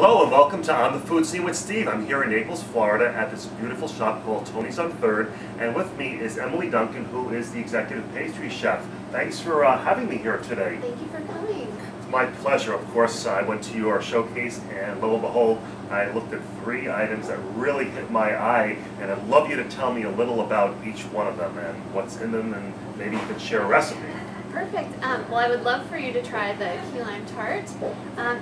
Hello and welcome to On the Food Scene with Steve. I'm here in Naples, Florida at this beautiful shop called Tony's on 3rd, and with me is Emily Duncan, who is the executive pastry chef. Thanks for having me here today. Thank you for coming. It's my pleasure. Of course, I went to your showcase and lo and behold, I looked at 3 items that really hit my eye, and I'd love you to tell me a little about each one of them and what's in them, and maybe you could share a recipe. Perfect. Well, I would love for you to try the key lime tart.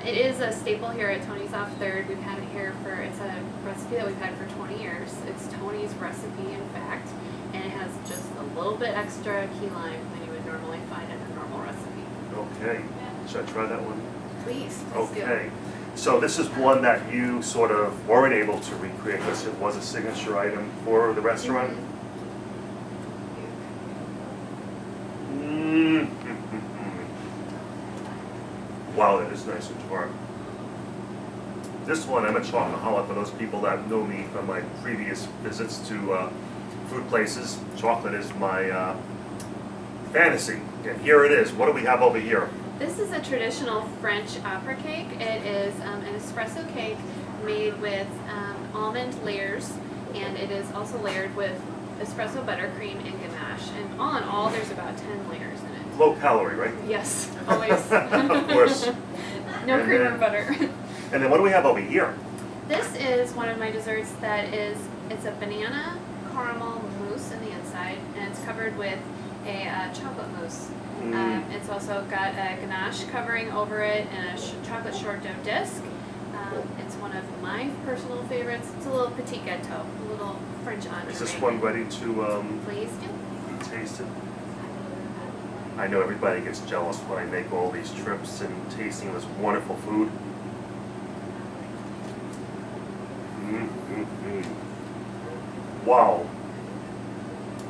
It is a staple here at Tony's off 3rd. We've had it here it's a recipe that we've had for 20 years. It's Tony's recipe, in fact, and it has just a little bit extra key lime than you would normally find in a normal recipe. Okay. Should I try that one? Please Okay. So this is one that you sort of weren't able to recreate because it was a signature item for the restaurant? Wow, that is nice and tart. This one, I'm a chocoholic. For those people that know me from my previous visits to food places, chocolate is my fantasy. And here it is. What do we have over here? This is a traditional French opera cake. It is an espresso cake made with almond layers, and it is also layered with espresso buttercream and ganache. And all in all, there's about 10 layers in it. Low calorie, right? Yes, always. Of course. No cream or butter. And then what do we have over here? This is one of my desserts it's a banana caramel mousse in the inside, and it's covered with a chocolate mousse. It's also got a ganache covering over it and a chocolate short dough disc. It's one of my personal favorites. It's a little petit gâteau, a little French entree. Is this one ready to Please do. be tasted? I know everybody gets jealous when I make all these trips and tasting this wonderful food. Wow,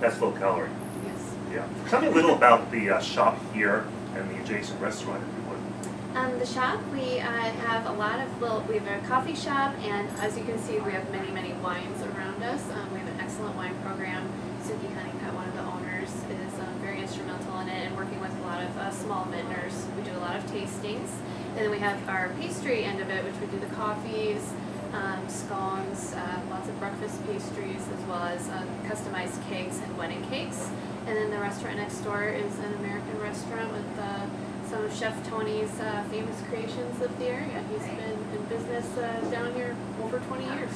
that's low calorie. Yes. Yeah. Tell me a little about the shop here and the adjacent restaurant, if you would. The shop, we have a lot of we have a coffee shop, and as you can see, we have many wines around us. We have an excellent wine program. Suki Honeycutt, one of the owners, is very instrumental in it and working with a lot of small vintners. We do a lot of tastings. And then we have our pastry end of it, which we do the coffees, scones, lots of breakfast pastries, as well as customized cakes and wedding cakes. And then the restaurant next door is an American restaurant with some of Chef Tony's famous creations of the area. He's been in business down here over 20 years.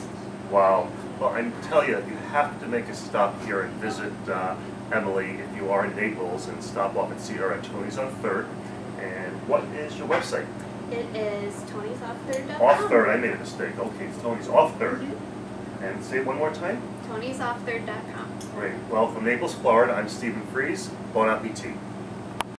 Wow. Well, I tell you, you have to make a stop here and visit Emily if you are in Naples, and stop off and see her at Tony's on 3rd. And what is your website? It is Tony'sOff3rd.com. Off 3rd, I made a mistake. Okay, it's Tony's off 3rd. And say it one more time? Tony'sOff3rd.com. Great. Well, from Naples, Florida, I'm Stephen Fries. Bon appetit.